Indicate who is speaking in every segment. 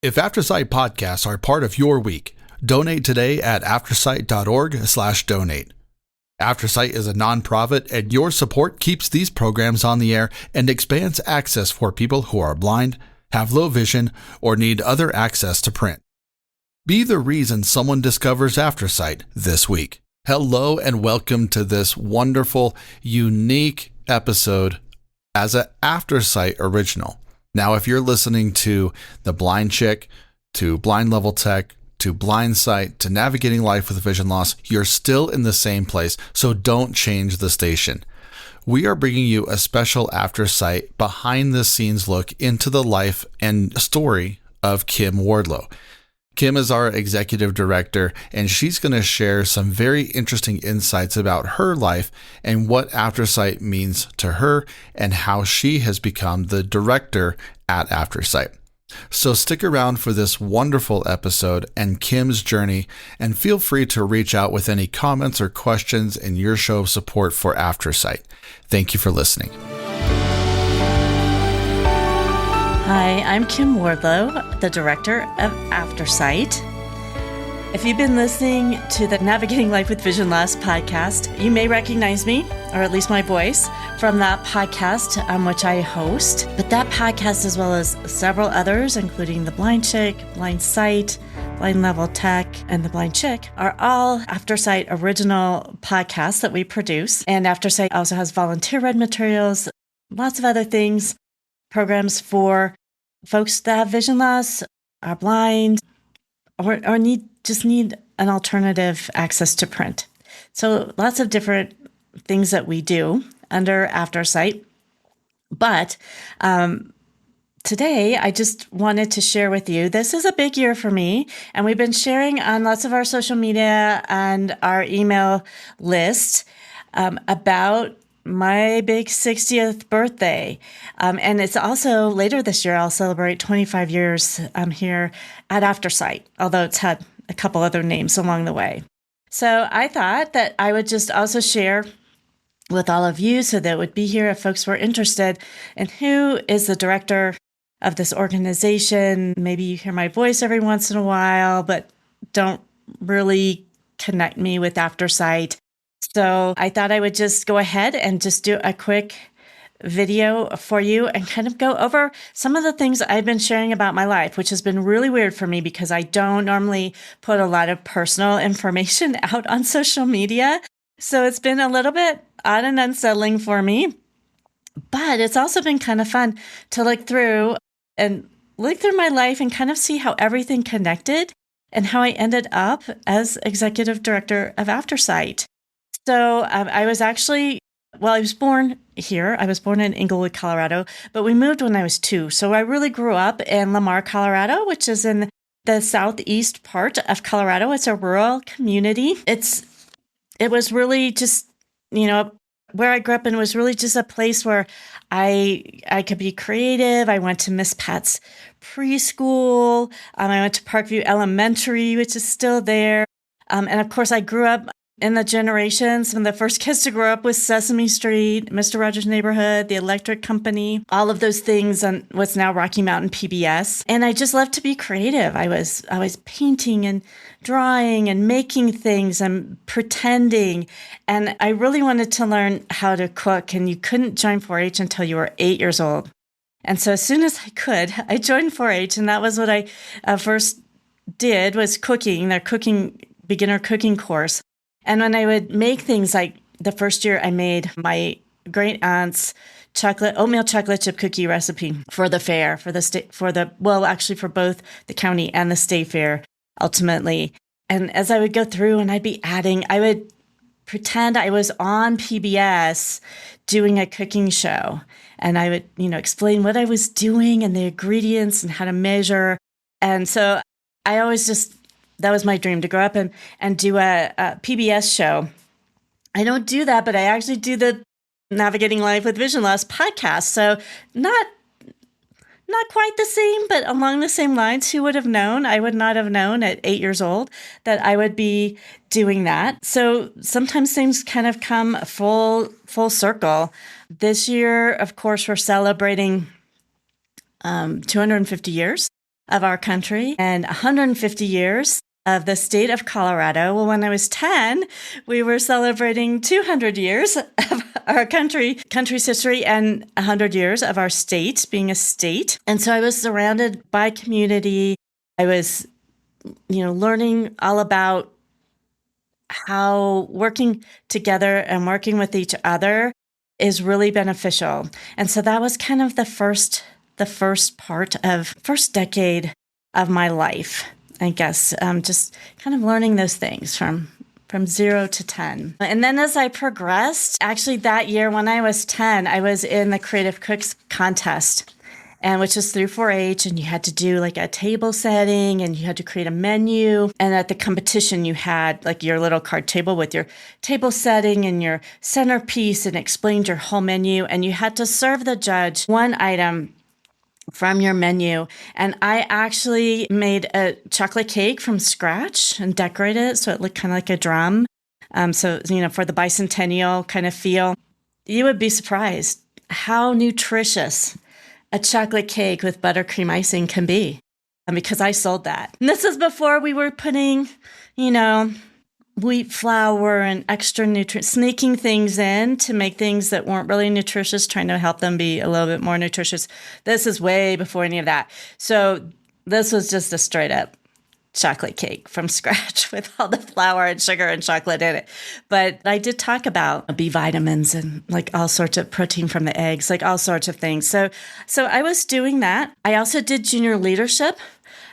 Speaker 1: If Aftersight podcasts are part of your week, donate today at aftersight.org/donate. Aftersight is a nonprofit, and your support keeps these programs on the air and expands access for people who are blind, have low vision, or need other access to print. Be the reason someone discovers Aftersight this week. Hello and welcome to this wonderful, unique episode as an Aftersight original. Now, if you're listening to The Blind Chick, to Blind Level Tech, to Blind Sight, to Navigating Life with Vision Loss, you're still in the same place, so don't change the station. We are bringing you a special Aftersight behind-the-scenes look into the life and story of Kim Wardlow. Kim is our executive director, and she's going to share some very interesting insights about her life and what Aftersight means to her and how she has become the director at Aftersight. So stick around for this wonderful episode and Kim's journey, and feel free to reach out with any comments or questions in your show of support for Aftersight. Thank you for listening.
Speaker 2: Hi, I'm Kim Wardlow, the director of Aftersight. If you've been listening to the Navigating Life with Vision Loss podcast, you may recognize me, or at least my voice, from that podcast which I host. But that podcast, as well as several others, including The Blind Chick, Blind Sight, Blind Level Tech, and The Blind Chick, are all Aftersight original podcasts that we produce. And Aftersight also has volunteer read materials, lots of other things, programs for folks that have vision loss, are blind, or need an alternative access to print. So lots of different things that we do under Aftersight. But today, I just wanted to share with you, this is a big year for me, and we've been sharing on lots of our social media and our email list about my big 60th birthday. And it's also later this year, I'll celebrate 25 years here at Aftersight, although it's had a couple other names along the way. So I thought that I would just also share with all of you, so that it would be here if folks were interested in who is the director of this organization. Maybe you hear my voice every once in a while, but don't really connect me with Aftersight. So I thought I would just go ahead and just do a quick video for you and kind of go over some of the things I've been sharing about my life, which has been really weird for me because I don't normally put a lot of personal information out on social media. So it's been a little bit odd and unsettling for me, but it's also been kind of fun to look through my life and kind of see how everything connected and how I ended up as executive director of Aftersight. So I was born here. I was born in Inglewood, Colorado, but we moved when I was 2. So I really grew up in Lamar, Colorado, which is in the southeast part of Colorado. It's a rural community. It was really just, where I grew up in was really just a place where I could be creative. I went to Miss Pat's preschool. I went to Parkview Elementary, which is still there. And of course, I grew up in the generations, some of the first kids to grow up with Sesame Street, Mr. Rogers' Neighborhood, the Electric Company, all of those things on what's now Rocky Mountain PBS. And I just loved to be creative. I was painting and drawing and making things and pretending. And I really wanted to learn how to cook. And you couldn't join 4-H until you were 8 years old. And so as soon as I could, I joined 4-H. And that was what I first did, was cooking, their beginner cooking course. And when I would make things, like the first year I made my great aunt's oatmeal chocolate chip cookie recipe for the fair, for both the county and the state fair, ultimately. And as I would go through and I would pretend I was on PBS doing a cooking show. And I would, explain what I was doing and the ingredients and how to measure. And so I always that was my dream, to grow up and do a PBS show. I don't do that, but I actually do the Navigating Life with Vision Loss podcast. So not quite the same, but along the same lines. Who would have known? I would not have known at 8 years old that I would be doing that. So sometimes things kind of come full circle. This year, of course, we're celebrating 250 years of our country and 150 years of the state of Colorado. Well, when I was 10, we were celebrating 200 years of our country's history and 100 years of our state being a state. And so I was surrounded by community. I was, learning all about how working together and working with each other is really beneficial. And so that was kind of the first decade of my life, I guess, just kind of learning those things from 0 to 10. And then as I progressed, actually that year when I was 10, I was in the Creative Cooks contest, and which is through 4-H, and you had to do like a table setting and you had to create a menu. And at the competition, you had like your little card table with your table setting and your centerpiece and explained your whole menu. And you had to serve the judge one item from your menu. And I actually made a chocolate cake from scratch and decorated it so it looked kind of like a drum. So, for the bicentennial kind of feel. You would be surprised how nutritious a chocolate cake with buttercream icing can be, because I sold that. And this is before we were putting, wheat flour and extra nutrients, sneaking things in to make things that weren't really nutritious, trying to help them be a little bit more nutritious. This is way before any of that. So this was just a straight up chocolate cake from scratch with all the flour and sugar and chocolate in it. But I did talk about B vitamins and like all sorts of protein from the eggs, like all sorts of things. So I was doing that. I also did junior leadership.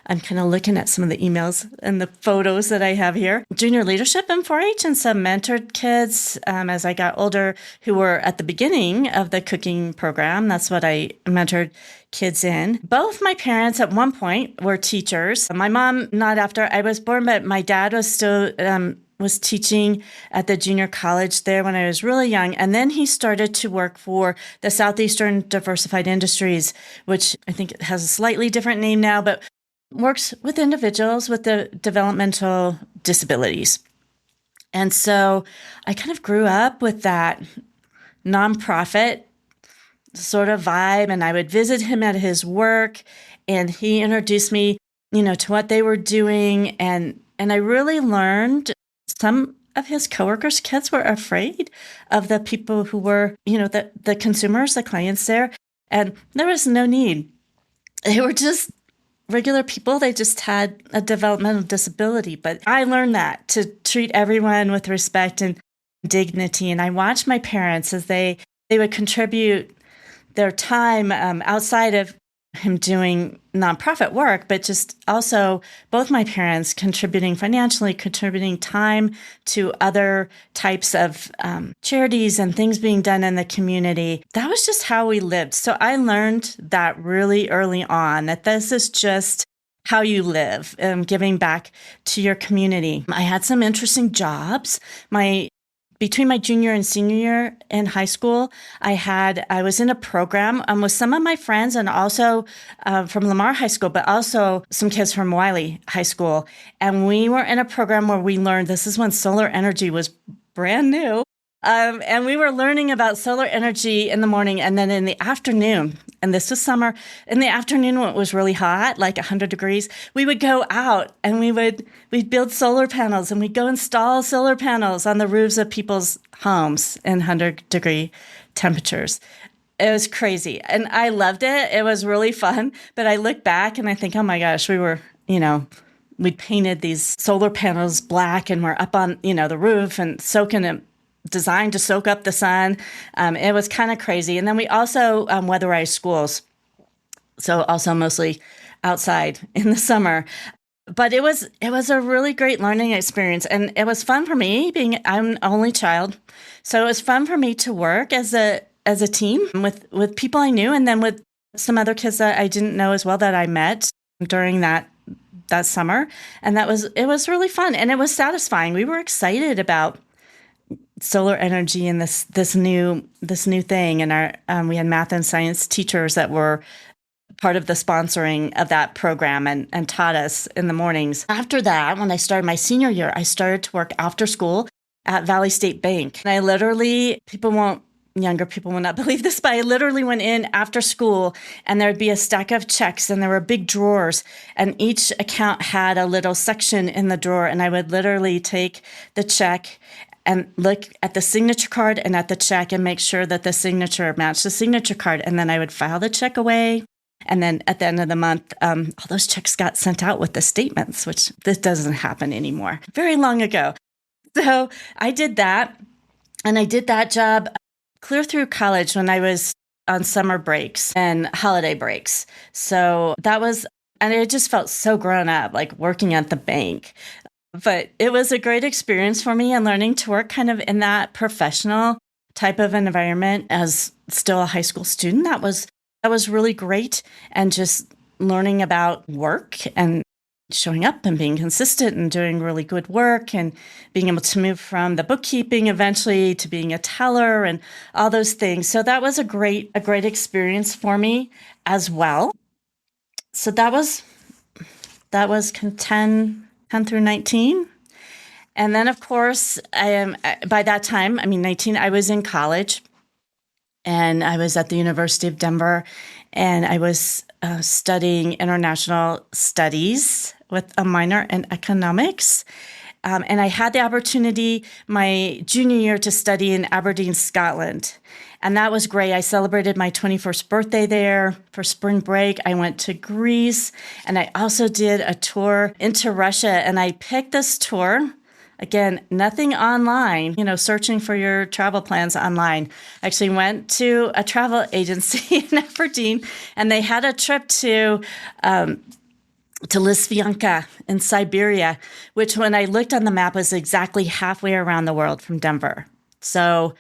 Speaker 2: I'm kind of looking at some of the emails and the photos that I have here. Junior leadership in 4-H, and some mentored kids as I got older who were at the beginning of the cooking program. That's what I mentored kids in. Both my parents at one point were teachers. My mom, not after I was born, but my dad was still was teaching at the junior college there when I was really young. And then he started to work for the Southeastern Diversified Industries, which I think it has a slightly different name now, but works with individuals with the developmental disabilities. And so I kind of grew up with that nonprofit sort of vibe, and I would visit him at his work, and he introduced me, to what they were doing. And I really learned some of his coworkers' kids were afraid of the people who were, the consumers, the clients there. And there was no need. They were just regular people. They just had a developmental disability. But I learned that to treat everyone with respect and dignity. And I watched my parents as they would contribute their time outside of him doing nonprofit work, but just also both my parents contributing financially, contributing time to other types of charities and things being done in the community. That was just how we lived. So I learned that really early on, that this is just how you live, giving back to your community. I had some interesting jobs. Between my junior and senior year in high school, I was in a program with some of my friends, and also from Lamar High School, but also some kids from Wiley High School. And we were in a program where we learned, this is when solar energy was brand new. And we were learning about solar energy in the morning, and then in the afternoon, and this was summer, in the afternoon when it was really hot, like 100 degrees, we would go out and we'd build solar panels, and we'd go install solar panels on the roofs of people's homes in 100-degree temperatures. It was crazy, and I loved it. It was really fun, but I look back and I think, oh my gosh, we painted these solar panels black, and we're up on, the roof and soaking it, designed to soak up the sun. It was kind of crazy. And then we also weatherized schools. So also mostly outside in the summer. But it was a really great learning experience. And it was fun for me, I'm an only child. So it was fun for me to work as a team with people I knew, and then with some other kids that I didn't know as well that I met during that summer. And it was really fun, and it was satisfying. We were excited about solar energy and this new thing, and we had math and science teachers that were part of the sponsoring of that program and taught us in the mornings. After that, when I started my senior year, I started to work after school at Valley State Bank. And people won't younger people will not believe this, but I literally went in after school and there'd be a stack of checks and there were big drawers and each account had a little section in the drawer. And I would literally take the check and look at the signature card and at the check and make sure that the signature matched the signature card. And then I would file the check away. And then at the end of the month, all those checks got sent out with the statements, which this doesn't happen anymore. Very long ago. So I did that. And I did that job clear through college when I was on summer breaks and holiday breaks. So that was, and it just felt so grown up, like working at the bank. But it was a great experience for me and learning to work kind of in that professional type of environment as still a high school student. That was really great. And just learning about work and showing up and being consistent and doing really good work and being able to move from the bookkeeping eventually to being a teller and all those things. So that was a great experience for me as well. So that was 10 through 19. And then of course, by that time, 19, I was in college and I was at the University of Denver and I was studying international studies with a minor in economics. And I had the opportunity my junior year to study in Aberdeen, Scotland. And that was great. I celebrated my 21st birthday there for spring break. I went to Greece and I also did a tour into Russia. And I picked this tour. Again, nothing online, searching for your travel plans online. I actually went to a travel agency in Aberdeen and they had a trip to Lisvyanka in Siberia, which when I looked on the map was exactly halfway around the world from Denver. So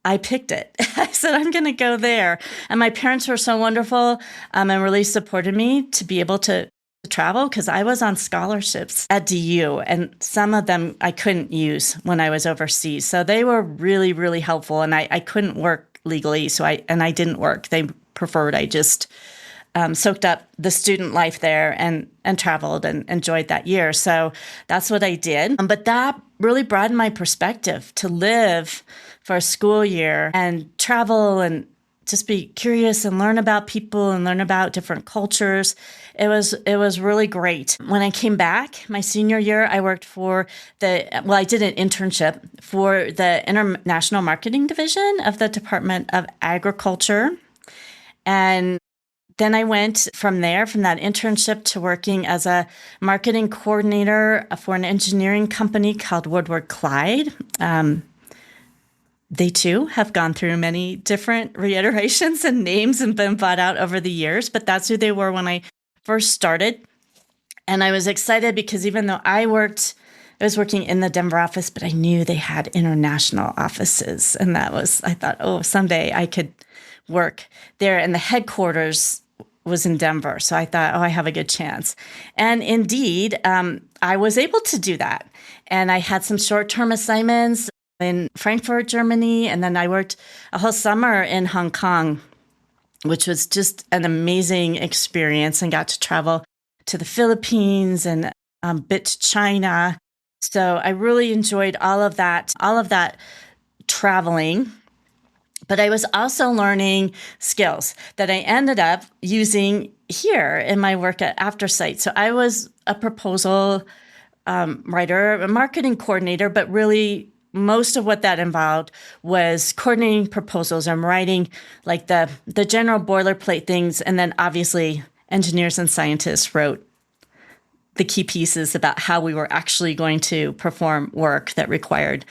Speaker 2: I picked it. I said, I'm going to go there. And my parents were so wonderful and really supported me to be able to travel because I was on scholarships at DU and some of them I couldn't use when I was overseas. So they were really, really helpful and I couldn't work legally. So I didn't work. They preferred I just soaked up the student life there and traveled and enjoyed that year. So that's what I did. But that really broadened my perspective to live for a school year and travel and just be curious and learn about people and learn about different cultures. It was really great. When I came back, my senior year, I worked for I did an internship for the International Marketing Division of the Department of Agriculture. And then I went from that internship to working as a marketing coordinator for an engineering company called Woodward Clyde. They too have gone through many different reiterations and names and been bought out over the years, but that's who they were when I first started. And I was excited because even though I was working in the Denver office, but I knew they had international offices. And I thought, someday I could work there. And the headquarters was in Denver. So I thought, I have a good chance. And indeed, I was able to do that. And I had some short-term assignments in Frankfurt, Germany. And then I worked a whole summer in Hong Kong, which was just an amazing experience and got to travel to the Philippines and a bit to China. So I really enjoyed all of that traveling. But I was also learning skills that I ended up using here in my work at Aftersight. So I was a proposal writer, a marketing coordinator, but really most of what that involved was coordinating proposals and writing like the general boilerplate things. And then obviously engineers and scientists wrote the key pieces about how we were actually going to perform work that required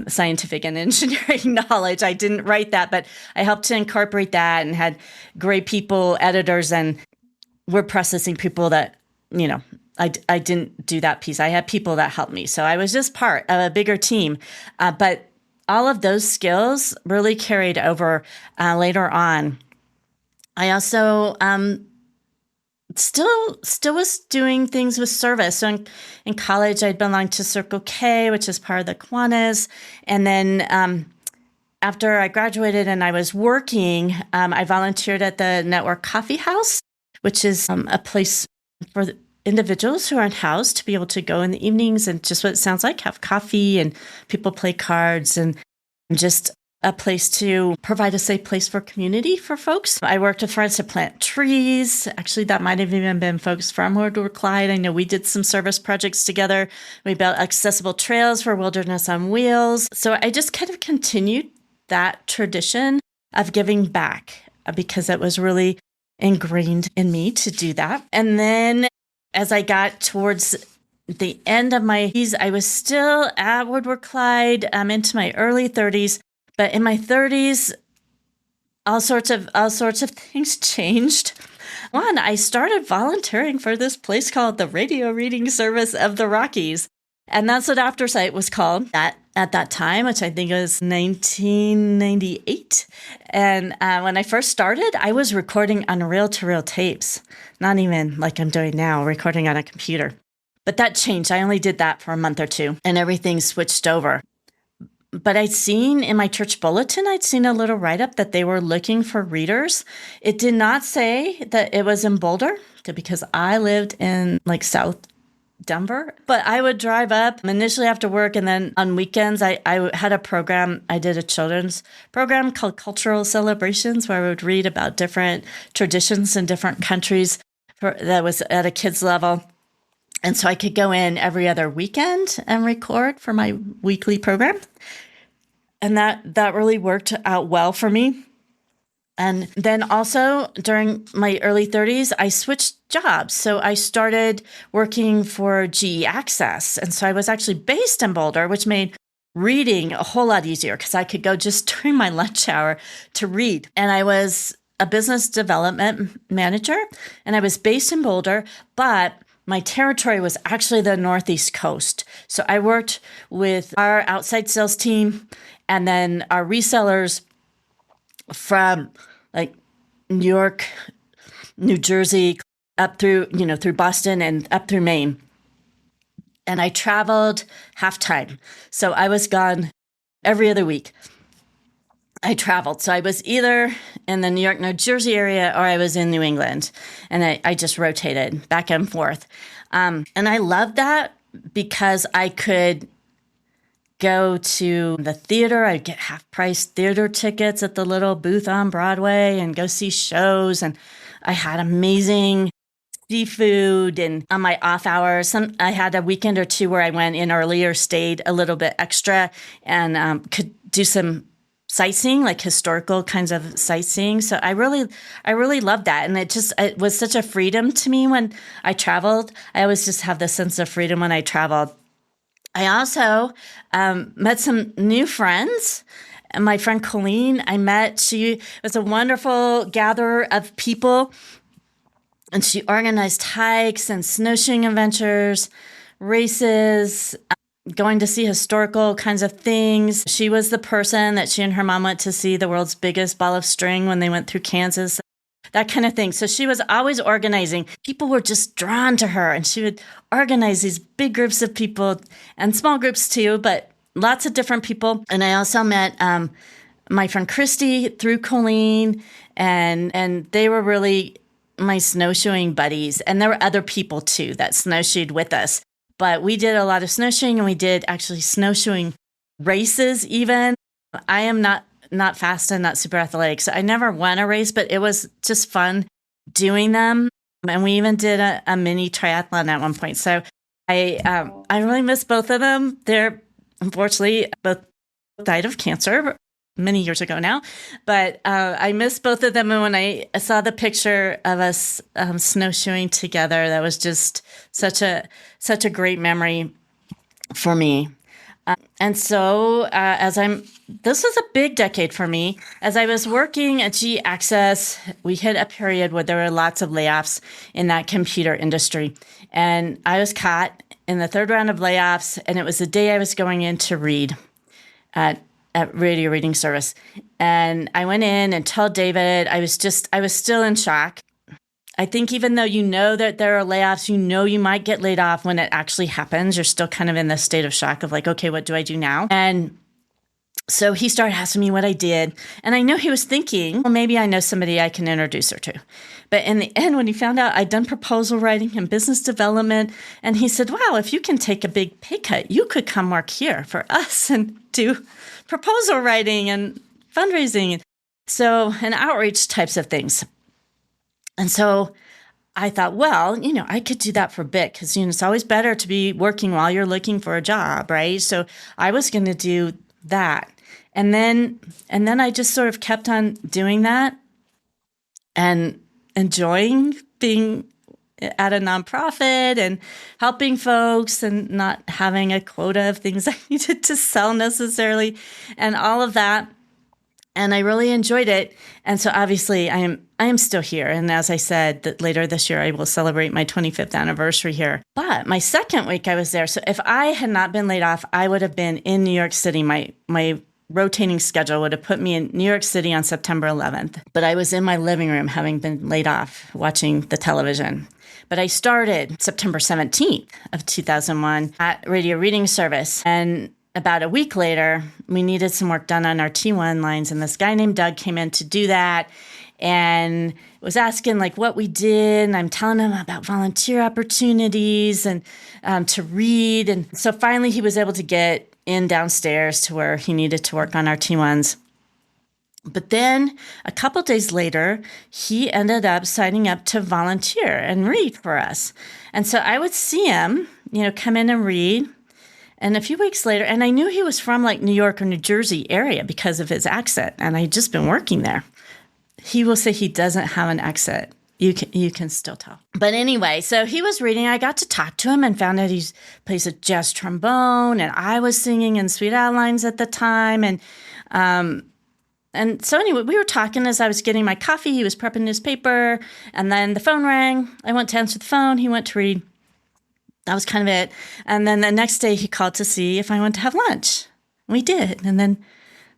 Speaker 2: scientific and engineering knowledge. I didn't write that, but I helped to incorporate that and had great people, editors, and word processing people that, I didn't do that piece. I had people that helped me. So I was just part of a bigger team. But all of those skills really carried over later on. I also still was doing things with service. So in college, I belonged to Circle K, which is part of the Kiwanis. And then after I graduated and I was working, I volunteered at the Network Coffee House, which is a place for individuals who aren't housed to be able to go in the evenings and just what it sounds like, have coffee and people play cards and just a place to provide a safe place for community for folks. I worked with friends to plant trees. Actually, that might have even been folks from Wardlow Clyde. I know we did some service projects together. We built accessible trails for Wilderness on Wheels. So I just kind of continued that tradition of giving back because it was really ingrained in me to do that. And then as I got towards the end of my, I was still at Wardlow Clyde into my early 30s. But in my 30s, all sorts of things changed. One, I started volunteering for this place called the Radio Reading Service of the Rockies. And that's what Aftersight was called at that time, which I think was 1998. And when I first started, I was recording on reel-to-reel tapes, not even like I'm doing now, recording on a computer. But that changed. I only did that for a month or two, and everything switched over. But I'd seen in my church bulletin, I'd seen a little write-up that they were looking for readers. It did not say that it was in Boulder, because I lived in like South Denver. But I would drive up initially after work, and then on weekends, I had a program. I did a children's program called Cultural Celebrations, where I would read about different traditions in different countries that was at a kid's level. And so I could go in every other weekend and record for my weekly program. And that really worked out well for me. And then also during my early 30s, I switched jobs. So I started working for GE Access. And so I was actually based in Boulder, which made reading a whole lot easier because I could go just during my lunch hour to read. And I was a business development manager, and I was based in Boulder, but my territory was actually the Northeast coast. So I worked with our outside sales team and then our resellers from like New York, New Jersey, up through, through Boston and up through Maine. And I traveled half time. So I was gone every other week. I traveled. So I was either in the New York, New Jersey area, or I was in New England. And I just rotated back and forth. And I loved that because I could go to the theater. I'd get half-price theater tickets at the little booth on Broadway and go see shows. And I had amazing seafood. And on my off hours, I had a weekend or two where I went in early or stayed a little bit extra and could do some sightseeing, like historical kinds of sightseeing. So I really loved that. And it was such a freedom to me when I traveled. I always just have this sense of freedom when I traveled. I also met some new friends. And my friend Colleen, she was a wonderful gatherer of people. And she organized hikes and snowshoeing adventures, races, going to see historical kinds of things. She was the person that she and her mom went to see the world's biggest ball of string when they went through Kansas, that kind of thing. So she was always organizing. People were just drawn to her, and she would organize these big groups of people and small groups too, but lots of different people. And I also met my friend Christy through Colleen, and they were really my snowshoeing buddies. And there were other people too that snowshoed with us. But we did a lot of snowshoeing, and we did actually snowshoeing races even. I am not fast and not super athletic, so I never won a race, but it was just fun doing them. And we even did a mini triathlon at one point. So I really miss both of them. They're unfortunately both died of cancer many years ago now, but I miss both of them. And when I saw the picture of us snowshoeing together, that was just such a great memory for me. And so this was a big decade for me. As I was working at GE Access, we hit a period where there were lots of layoffs in that computer industry. And I was caught in the third round of layoffs, and it was the day I was going in to read at Radio Reading Service. And I went in and told David, I was still in shock. I think even though you know that there are layoffs, you know you might get laid off when it actually happens, you're still kind of in this state of shock of like, okay, what do I do now? And so he started asking me what I did. And I know he was thinking, well, maybe I know somebody I can introduce her to. But in the end, when he found out I'd done proposal writing and business development, and he said, wow, if you can take a big pay cut, you could come work here for us and do proposal writing and fundraising. And outreach types of things. And so I thought, well, I could do that for a bit because, it's always better to be working while you're looking for a job, right? So I was going to do that. And then I just sort of kept on doing that and enjoying being at a nonprofit and helping folks and not having a quota of things I needed to sell necessarily and all of that. And I really enjoyed it. And so obviously I am still here. And as I said, that later this year, I will celebrate my 25th anniversary here. But my second week I was there. So if I had not been laid off, I would have been in New York City. My rotating schedule would have put me in New York City on September 11th. But I was in my living room having been laid off, watching the television. But I started September 17th of 2001 at Radio Reading Service. And about a week later, we needed some work done on our T1 lines. And this guy named Doug came in to do that and was asking what we did. And I'm telling him about volunteer opportunities and to read. And so finally he was able to get in downstairs to where he needed to work on our T1s. But then a couple days later, he ended up signing up to volunteer and read for us. And so I would see him, come in and read. And a few weeks later, and I knew he was from New York or New Jersey area because of his accent. And I had just been working there. He will say he doesn't have an accent. You can still tell. But anyway, so he was reading. I got to talk to him and found out he plays a jazz trombone. And I was singing in Sweet Outlines at the time. And so anyway, we were talking as I was getting my coffee. He was prepping his paper. And then the phone rang. I went to answer the phone. He went to read. That was kind of it. And then the next day he called to see if I wanted to have lunch. We did. And then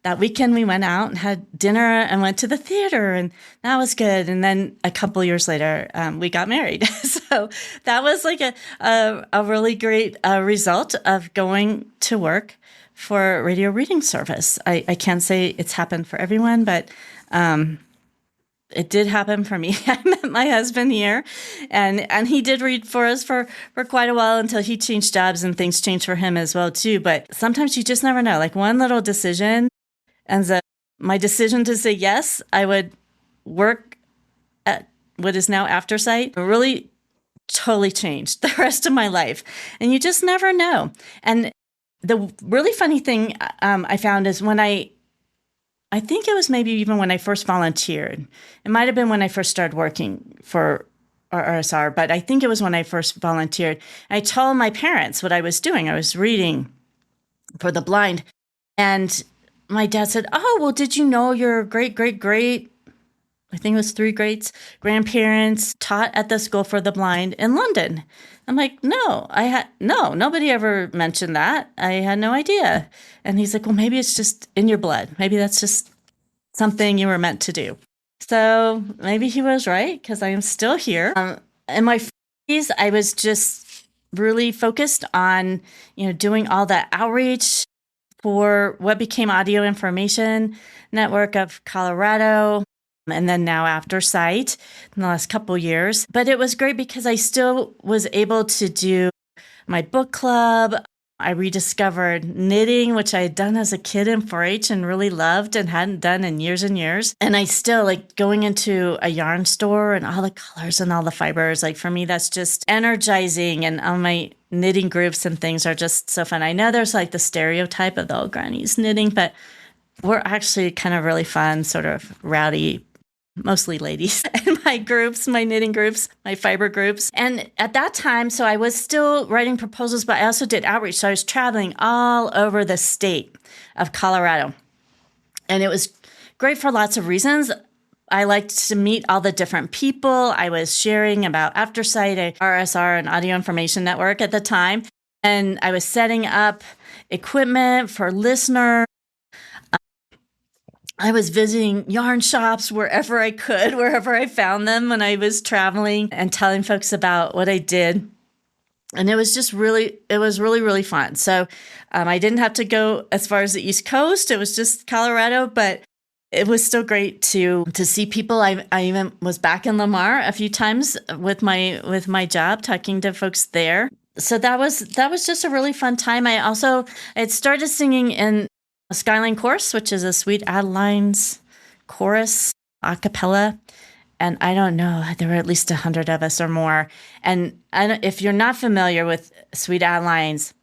Speaker 2: that weekend we went out and had dinner and went to the theater, and that was good. And then a couple years later, we got married. So that was a really great result of going to work for Radio Reading Service. I can't say it's happened for everyone, but it did happen for me. I met my husband here, and he did read for us for quite a while until he changed jobs, and things changed for him as well too. But sometimes you just never know. One little decision, and my decision to say yes, I would work at what is now Aftersight, really totally changed the rest of my life. And you just never know. And the really funny thing I found is when I think it was maybe even when I first volunteered. It might have been when I first started working for RSR, but I think it was when I first volunteered. I told my parents what I was doing. I was reading for the blind. And my dad said, "Oh, well, did you know your great, I think it was 3 greats, grandparents taught at the School for the Blind in London?" I'm like, "No, nobody ever mentioned that. I had no idea." And he's like, "Well, maybe it's just in your blood. Maybe that's just something you were meant to do." So maybe he was right, because I am still here. In my 40s, I was just really focused on, doing all that outreach for what became Audio Information Network of Colorado, and then now Aftersight in the last couple years. But it was great because I still was able to do my book club. I rediscovered knitting, which I had done as a kid in 4-H and really loved and hadn't done in years and years. And I still going into a yarn store and all the colors and all the fibers. For me, that's just energizing. And all my knitting groups and things are just so fun. I know there's the stereotype of the old grannies knitting, but we're actually kind of really fun, sort of rowdy, mostly ladies in my groups, my knitting groups, my fiber groups. And at that time, so I was still writing proposals, but I also did outreach. So I was traveling all over the state of Colorado. And it was great for lots of reasons. I liked to meet all the different people. I was sharing about Aftersight, a RSR, an Audio Information Network at the time. And I was setting up equipment for listeners. I was visiting yarn shops wherever I could, wherever I found them when I was traveling, and telling folks about what I did. And it was really fun. So I didn't have to go as far as the East Coast. It was just Colorado, but it was still great to see people. I even was back in Lamar a few times with my job, talking to folks there. So that was just a really fun time. I had started singing in a Skyline Chorus, which is a Sweet Adeline's chorus, a cappella. And I don't know, there were at least 100 of us or more. And if you're not familiar with Sweet Adeline's,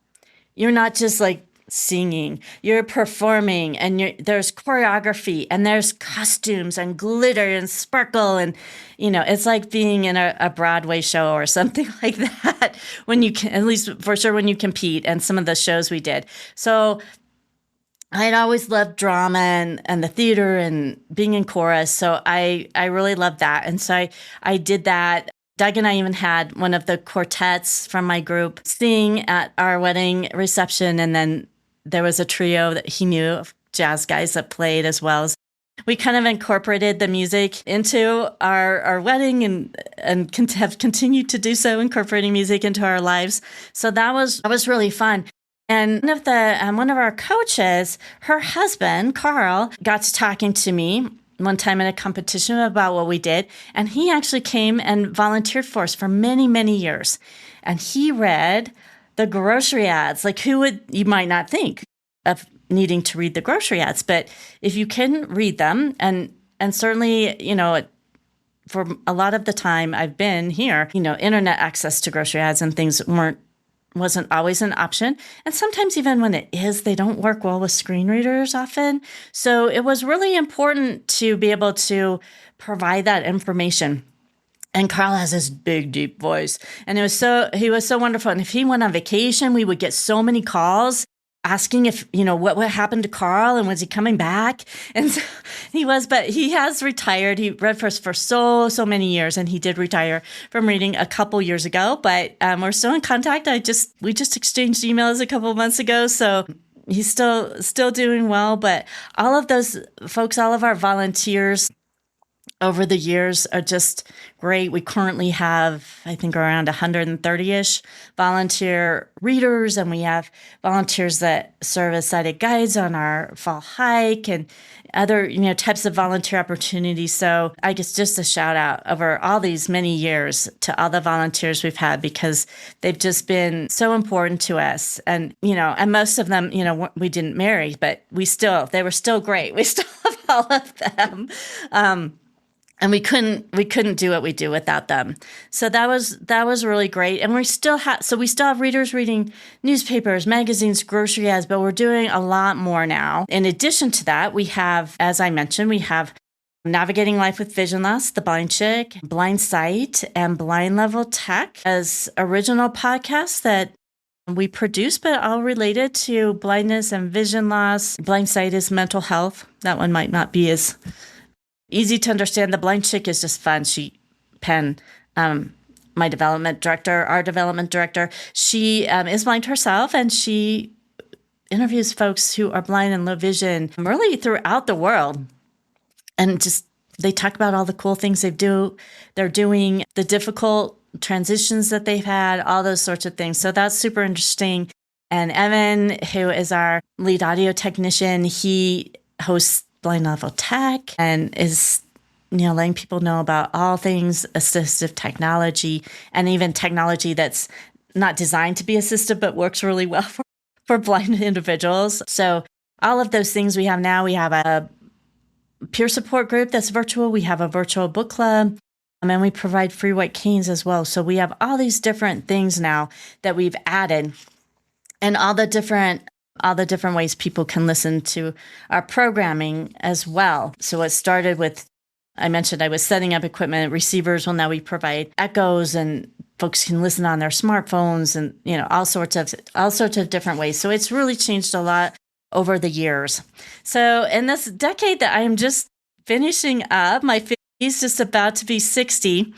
Speaker 2: you're not just like singing, you're performing, and there's choreography and there's costumes and glitter and sparkle. And, it's like being in a Broadway show or something like that when you can, at least for sure when you compete, and some of the shows we did. So I'd always loved drama and the theater and being in chorus. So I really loved that. And so I did that. Doug and I even had one of the quartets from my group sing at our wedding reception. And then there was a trio that he knew of jazz guys that played as well. We kind of incorporated the music into our wedding and have continued to do so, incorporating music into our lives. So that was really fun. And one of our coaches, her husband, Carl, got to talking to me one time in a competition about what we did. And he actually came and volunteered for us for many, many years. And he read the grocery ads. Like, you might not think of needing to read the grocery ads, but if you can read them, and certainly, for a lot of the time I've been here, internet access to grocery ads and things wasn't always an option. And sometimes even when it is, they don't work well with screen readers often. So it was really important to be able to provide that information. And Carl has this big, deep voice. And he was so wonderful. And if he went on vacation, we would get so many calls asking if, what happened to Carl and was he coming back? And so but he has retired. He read for us for so many years, and he did retire from reading a couple years ago, but we're still in contact. We just exchanged emails a couple of months ago. So he's still doing well, but all of those folks, all of our volunteers over the years are just great. We currently have, I think, around 130-ish volunteer readers, and we have volunteers that serve as sighted guides on our fall hike and other, types of volunteer opportunities. So I guess just a shout out over all these many years to all the volunteers we've had, because they've just been so important to us. And, and most of them, we didn't marry, but they were still great. We still have all of them. And we couldn't do what we do without them. So that was really great. And we still have readers reading newspapers, magazines, grocery ads, but we're doing a lot more now. In addition to that, we have, as I mentioned, Navigating Life with Vision Loss, The Blind Chick, Blind Sight, and Blind Level Tech as original podcasts that we produce, but all related to blindness and vision loss. Blind Sight is mental health. That one might not be as easy to understand. The Blind Chick is just fun. Our development director, she is blind herself, and she interviews folks who are blind and low vision really throughout the world. And just, they talk about all the cool things they're doing, the difficult transitions that they've had, all those sorts of things. So that's super interesting. And Evan, who is our lead audio technician, he hosts Blind Level Tech and is, letting people know about all things assistive technology, and even technology that's not designed to be assistive, but works really well for blind individuals. So all of those things we have now. We have a peer support group that's virtual. We have a virtual book club, and we provide free white canes as well. So we have all these different things now that we've added, and all the different ways people can listen to our programming as well. So it started with, I mentioned I was setting up equipment, receivers. Well, now we provide echoes, and folks can listen on their smartphones, and all sorts of different ways. So it's really changed a lot over the years. So in this decade that I am just finishing up, my 50s, just about to be 60,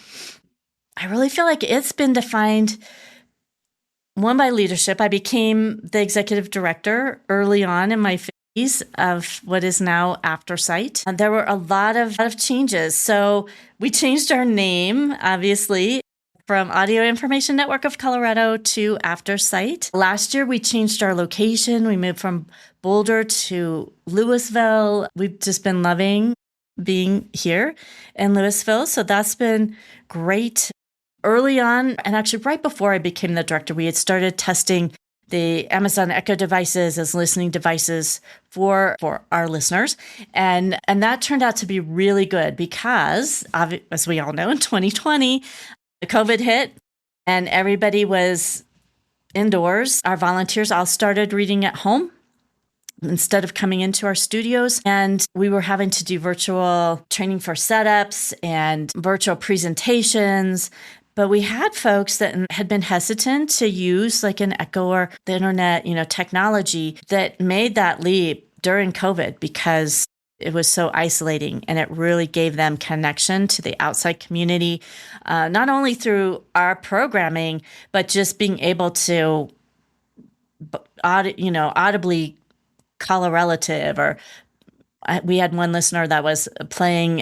Speaker 2: I really feel like it's been defined, one, by leadership. I became the executive director early on in my 50s of what is now Aftersight. And there were a lot of changes. So we changed our name, obviously, from Audio Information Network of Colorado to Aftersight. Last year, we changed our location. We moved from Boulder to Louisville. We've just been loving being here in Louisville. So that's been great. Early on, and actually right before I became the director, we had started testing the Amazon Echo devices as listening devices for our listeners. And that turned out to be really good because, as we all know, in 2020, the COVID hit and everybody was indoors. Our volunteers all started reading at home instead of coming into our studios. And we were having to do virtual training for setups and virtual presentations. But we had folks that had been hesitant to use like an Echo or the internet, technology that made that leap during COVID because it was so isolating and it really gave them connection to the outside community, not only through our programming, but just being able to, audibly call a relative. Or we had one listener that was playing,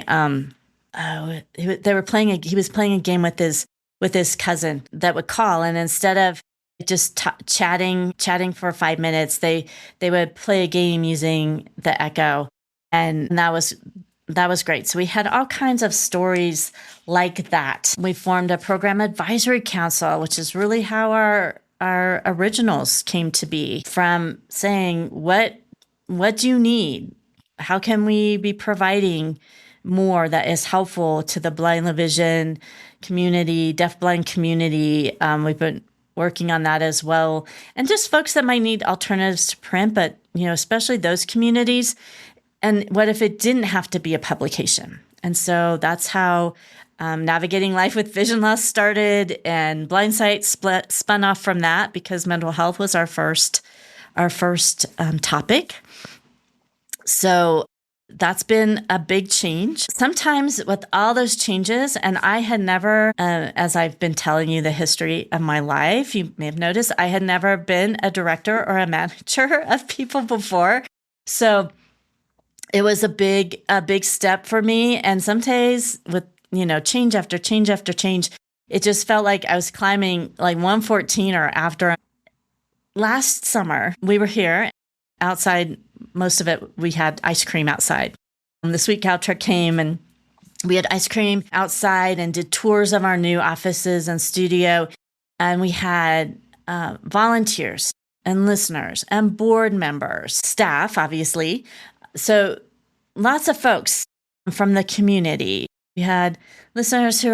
Speaker 2: he was playing a game with his cousin that would call, and instead of just chatting for 5 minutes, they would play a game using the Echo, and that was great. So we had all kinds of stories like that. We formed a program advisory council, which is really how our originals came to be, from saying, what do you need? How can we be providing more that is helpful to the blind, low vision community, deafblind community? We've been working on that as well. And just folks that might need alternatives to print, but, especially those communities. And what if it didn't have to be a publication? And so that's how Navigating Life with Vision Loss started, and Blindsight spun off from that because mental health was our first topic. So that's been a big change. Sometimes with all those changes, and I had never, as I've been telling you the history of my life, you may have noticed, I had never been a director or a manager of people before. So it was a big step for me. And some days with, change after change after change, it just felt like I was climbing like 114 or after. Last summer, we were here outside. Most of it, we had ice cream outside. The Sweet Cow truck came and we had ice cream outside and did tours of our new offices and studio. And we had volunteers and listeners and board members, staff, obviously. So lots of folks from the community. We had listeners who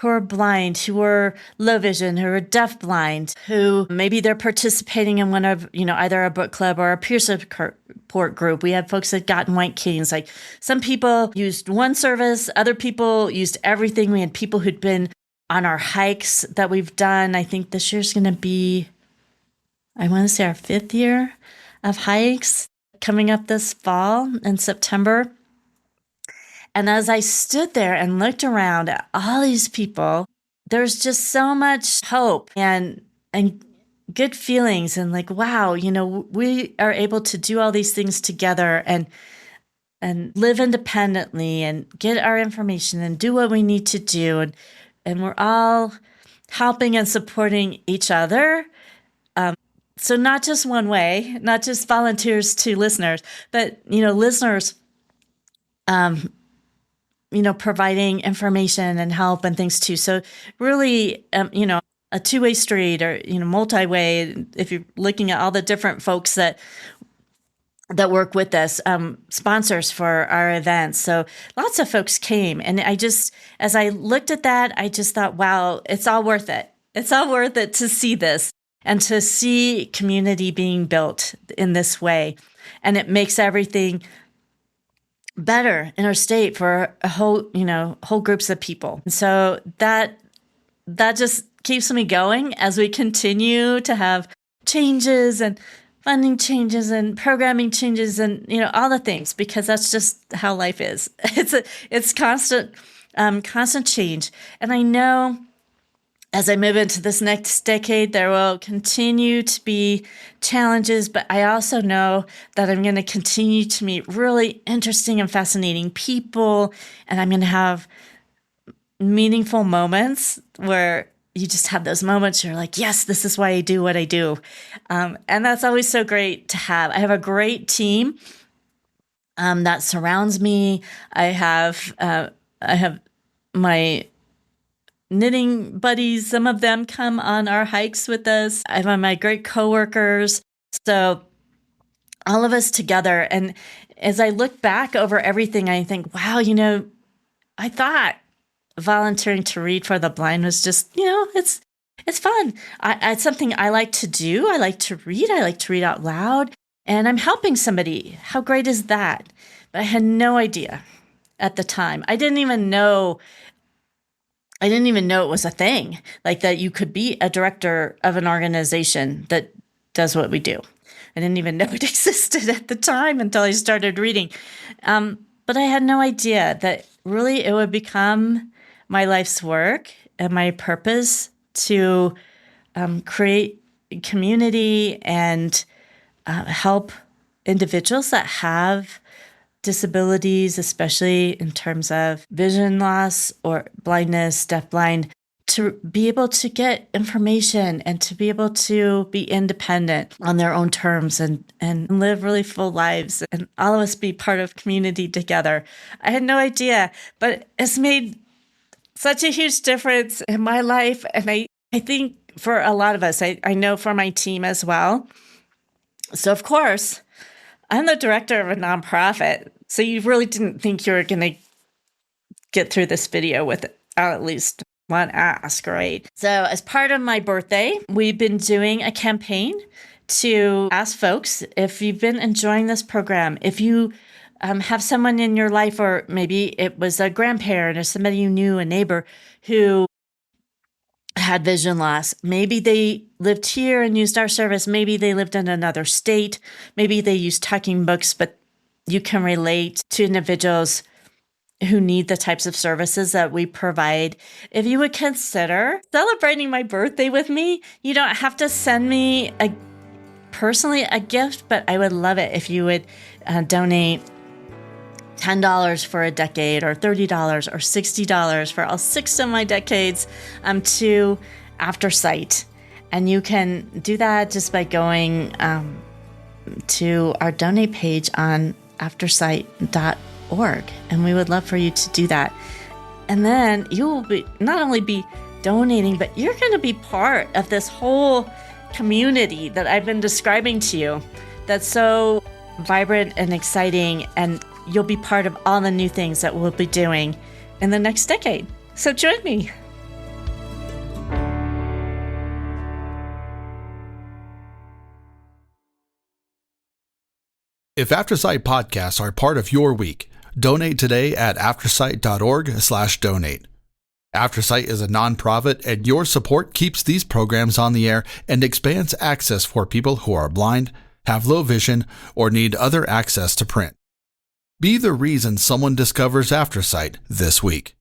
Speaker 2: are blind, who are low vision, who are deafblind, who maybe they're participating in one of, either a book club or a peer support group. We had folks that got white canes. Like some people used one service, other people used everything. We had people who'd been on our hikes that we've done. I think this year's going to be, I want to say, our 5th year of hikes coming up this fall in September. And as I stood there and looked around at all these people, there's just so much hope and good feelings, and like, wow, we are able to do all these things together and live independently and get our information and do what we need to do. And we're all helping and supporting each other. So not just one way, not just volunteers to listeners, but, listeners, providing information and help and things too. So really, a two-way street, or, multi-way, if you're looking at all the different folks that work with us, sponsors for our events. So lots of folks came. And as I looked at that, I just thought, wow, it's all worth it. It's all worth it to see this and to see community being built in this way. And it makes everything better in our state for whole groups of people. And so that just keeps me going as we continue to have changes and funding changes and programming changes and, all the things, because that's just how life is. It's constant change. And I know as I move into this next decade, there will continue to be challenges, but I also know that I'm going to continue to meet really interesting and fascinating people, and I'm going to have meaningful moments where you just have those moments you're like, yes, this is why I do what I do. And that's always so great to have. I have a great team that surrounds me. I have my knitting buddies. Some of them come on our hikes with us. I have my great coworkers. So all of us together. And as I look back over everything, I think, wow, I thought volunteering to read for the blind was just, it's fun. It's something I like to do. I like to read. I like to read out loud. And I'm helping somebody. How great is that? But I had no idea at the time. I didn't even know it was a thing, like that you could be a director of an organization that does what we do. I didn't even know it existed at the time until I started reading. But I had no idea that really it would become my life's work and my purpose to create community and help individuals that have disabilities, especially in terms of vision loss or blindness, deafblind, to be able to get information and to be able to be independent on their own terms and live really full lives and all of us be part of community together. I had no idea, but it's made such a huge difference in my life. And I think for a lot of us, I know for my team as well. So of course, I'm the director of a nonprofit. So you really didn't think you were going to get through this video without at least one ask, right? So as part of my birthday, we've been doing a campaign to ask folks if you've been enjoying this program, if you have someone in your life, or maybe it was a grandparent or somebody you knew, a neighbor who had vision loss. Maybe they lived here and used our service. Maybe they lived in another state. Maybe they used talking books, but you can relate to individuals who need the types of services that we provide. If you would consider celebrating my birthday with me, you don't have to send me personally a gift, but I would love it if you would donate $10 for a decade or $30 or $60 for all 6 of my decades to Aftersight. And you can do that just by going to our donate page on aftersight.org. And we would love for you to do that. And then you will be not only be donating, but you're going to be part of this whole community that I've been describing to you that's so vibrant and exciting, and you'll be part of all the new things that we'll be doing in the next decade. So join me.
Speaker 1: If Aftersight podcasts are part of your week, donate today at aftersight.org/donate. Aftersight is a nonprofit, and your support keeps these programs on the air and expands access for people who are blind, have low vision, or need other access to print. Be the reason someone discovers Aftersight this week.